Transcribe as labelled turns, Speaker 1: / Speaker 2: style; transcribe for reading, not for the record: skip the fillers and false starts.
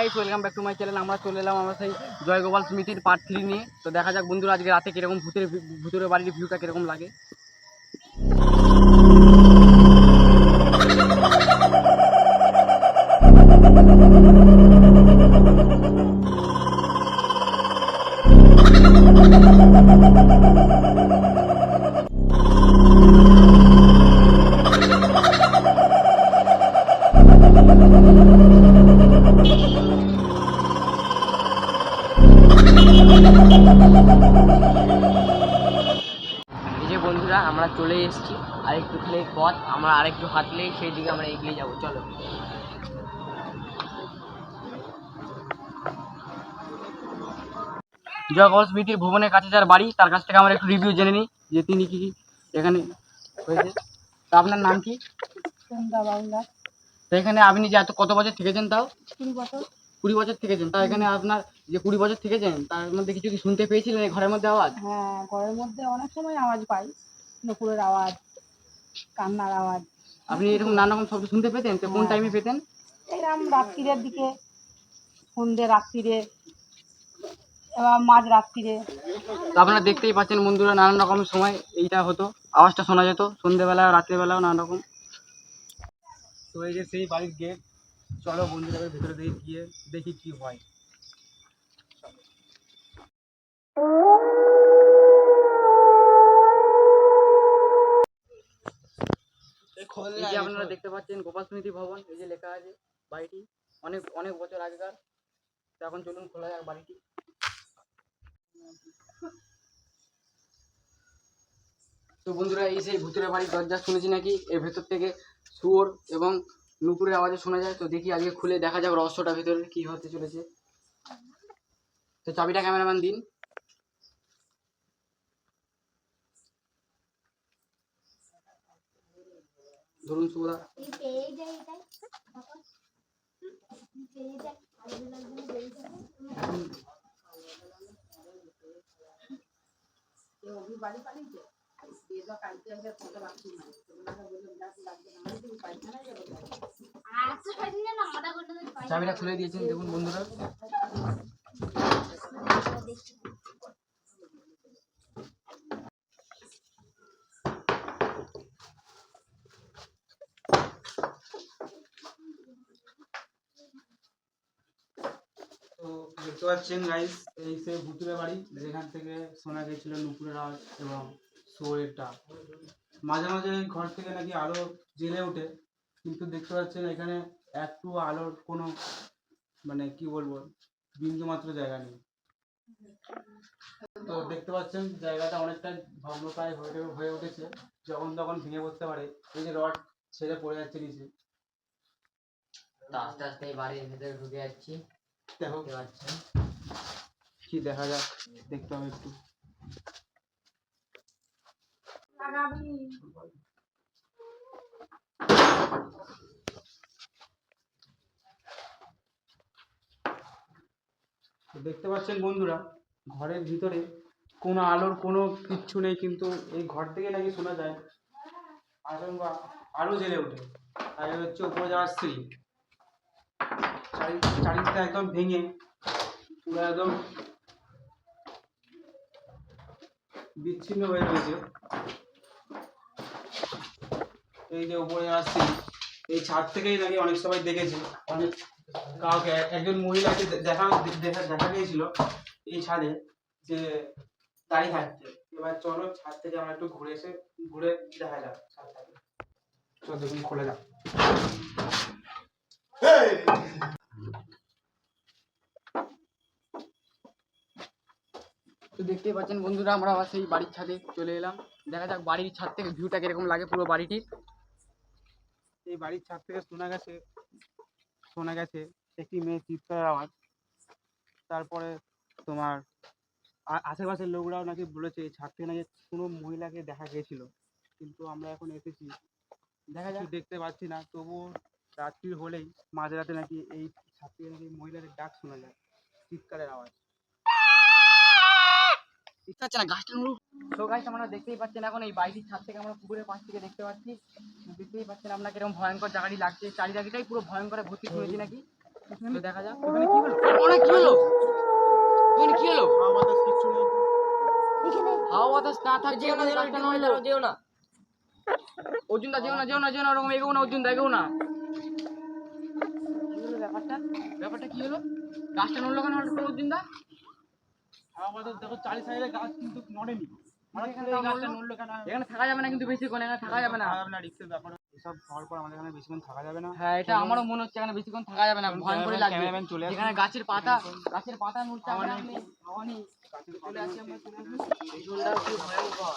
Speaker 1: Guys, welcome back to my channel. আমরা চলে এলাম আমরা সেই জয়গোপাল স্মৃতির পার্ট 3 নিয়ে। তো দেখা যাক বন্ধুরা আজকে রাতে কিরকম ভূতের বাড়ির ভিউটা কিরকম লাগে। এই যে বন্ধুরা আমরা চলে এসেছি, আরেকটু খালি পথ, আমরা আরেকটু হাঁটলেই সেই দিকে আমরা এগিয়ে যাব। চলো। জয়গোপাল স্মৃতির ভুবনের কাছে যার বাড়ি, তার কাছ থেকে আমরা একটু রিভিউ জেনে নিই যে তিনি কি এখানে হয়েছে। তো আপনার নাম কি? তো এখানে আপনি যে কত বছর থেকেছেন? তাও 20 বছর থেকেছেন। তা এখানে আপনার যে 20 বছর থেকেছেন তার মধ্যে কিছু কি শুনতে পেয়েছিলেন এই ঘরের মধ্যে আওয়াজ?
Speaker 2: হ্যাঁ, ঘরের মধ্যে অনেক সময় আওয়াজ পাই, নুপুরের আওয়াজ, কান্নার আওয়াজ।
Speaker 1: আপনি এরকম নানা রকম শব্দ শুনতে পেতেন? তো কোন টাইমে পেতেন?
Speaker 2: এরকম রাত্রিরের দিকে, সন্ধ্যে রাত্রিরে, এবার মাঝ রাত্রিরে।
Speaker 1: তো আপনারা দেখতেই পাচ্ছেন বন্ধুরা, নানান রকম সময় এইটা হতো, আওয়াজটা শোনা যেত, সন্ধ্যেবেলা রাত্রিবেলাও নানা রকম। তো এই যে সেই বাড়ির গেট। চলো বন্ধুরা ভিতরে দিকে গিয়ে দেখি কি হয়। এই যে আপনারা দেখতে পাচ্ছেন গোপাল স্মৃতি ভবন, এই যে লেখা আছে বাড়িটি অনেক অনেক বছর আগেকার। তো এখন চলুন খোলা যাক বাড়িটি। তো বন্ধুরা এই সেই ভূতের বাড়ির দরজা শুনেছি নাকি এর ভেতর থেকে শুয়োর এবং নুপুরের আওয়াজে শোনা যায়। তো দেখি আজকে খুলে দেখা যাক রহস্যটা ভেতরে কি হতে চলেছে। তো চাবিটা ক্যামেরাম্যান দিন। ধরুন শুভদা। চাবিটা খুলে দিয়েছেন দেখুন বন্ধুরা। তো দেখতে পাচ্ছেন গাইস, এই সে ভুতুরে বাড়ি যেখান থেকে শোনা গেছিল নুপুরের আওয়াজ এবং শুয়োরের ডাক। মাঝে মাঝে ঘর থেকে নাকি আলো জ্বেলে ওঠে, কিন্তু দেখতে পাচ্ছেন এখানে একটু আলোর কোনো মানে কি বলবো বিন্দু মাত্র জায়গা নেই। তো দেখতে পাচ্ছেন জায়গাটা অনেকটা ভগ্নপ্রায় হয়ে উঠেছে, যখন তখন ভেঙে পড়তে পারে। এই যে রড ছেড়ে পড়ে যাচ্ছে নিচে।
Speaker 3: তো আস্তে আস্তে এই বাড়ির ভেতরে ঢুকে যাচ্ছি।
Speaker 1: দেখো কি দেখা যাক, দেখতে হবে একটু। দেখতে পাচ্ছেন বন্ধুরা, ঘরের ভিতরে কোনো আলোর কোনো কিচ্ছু নেই, কিন্তু এই ঘর থেকে নাকি শোনা যায় আচমকা আলো জ্বেলে ওঠে। আর হচ্ছে উপরে যাওয়ার সিঁড়ি, চারিদিকটা একদম ভেঙে পুরো একদম বিচ্ছিন্ন হয়ে রয়েছে। এই যে উপরে যাওয়ার সিঁড়ি, এই ছাদ থেকেই নাকি অনেক সময় দেখেছে, অনেক কাউকে একজন মহিলাকে দেখা গিয়েছিল এই ছাদে যে দাঁড়িয়ে থাকতে। এবার চলো ছাদ থেকে আমরা একটু ঘুরে দেখা যাক ছাদটাকে। চলো দেখুন খোলা যাক। তো দেখতেই পাচ্ছেন বন্ধুরা, আমরা আবার সেই বাড়ির ছাদে চলে এলাম। দেখা যাক বাড়ির ছাদ থেকে ভিউটা কিরকম লাগে পুরো বাড়িটির। এই বাড়ির ছাদ থেকে শোনা গেছে একটি মেয়ে চিৎকারের আওয়াজ। তারপরে তোমার আশেপাশের লোকরাও নাকি বলেছে এই ছাদ থেকে নাকি কোনো মহিলাকে দেখা গিয়েছিল, কিন্তু আমরা এখন এসেছি দেখা যাক, দেখতে পাচ্ছি না। তবুও রাত্রি হলেই মাঝরাতে নাকি এই ছাদ থেকে নাকি মহিলাদের ডাক শোনা যায়, চিৎকারের আওয়াজ। ইচ্ছা হচ্ছে না গাছটা নুরু। তো গাছ আমরা দেখতেই পাচ্ছেন এখন এই বাড়িটির ছাদ থেকে আমরা পুকুরের পাশ থেকে দেখতে পাচ্ছি। দেখতেই পাচ্ছেন আপনাকে এরকম ভয়ঙ্কর জায়গাটি লাগছে, চারিদিকটাই পুরো ভয়ঙ্কর ভর্তি শুনেছি নাকি। তো দেখা যাক এখানে কি হলো। অনেক কি হলো, এখানে কি হলো?
Speaker 4: হাওয়া বাতাস কিচ্ছু নেই তো।
Speaker 1: হাওয়া বাতাস না থাকছে
Speaker 3: যেও না,
Speaker 1: গাছটা
Speaker 3: যেও না,
Speaker 1: নড়লো।
Speaker 3: যেও না।
Speaker 1: অর্জুনদা যেও না, যেও না, যেও না, ওরকম এগো না, অর্জুনদা এগো না। কি হলো ব্যাপারটা? ব্যাপারটা কি হলো? গাছটা নড়লো কেন হঠাৎ করে অর্জুনদা?
Speaker 4: হাওয়া বাতাস দেখো, চারি সাইডে গাছ কিন্তু নড়েনি। হঠাৎ
Speaker 1: এখানে
Speaker 4: করে এই গাছটা
Speaker 1: নড়লো?
Speaker 4: নড়লো কেন?
Speaker 1: এখানে থাকা যাবে না কিন্তু বেশিক্ষণ, এখানে থাকা যাবে না।
Speaker 4: থাকা যাবে না, রিস্কের ব্যাপার। এসব হওয়ার পর আমাদের এখানে বেশিক্ষণ থাকা যাবে না।
Speaker 1: হ্যাঁ, এটা আমারও মনে হচ্ছে এখানে বেশিক্ষণ থাকা যাবে না, ভয়ঙ্করই লাগবে।
Speaker 4: ক্যামেরাম্যান চলে আসুন।
Speaker 1: যেখানে গাছের পাতা নড়ছে,
Speaker 4: হাওয়া
Speaker 1: আমরা
Speaker 4: নেই।
Speaker 1: হাওয়া নেই। চলে আসি আমরা, চলে আসি।
Speaker 3: ভীষণটা খুব ভয়ঙ্কর।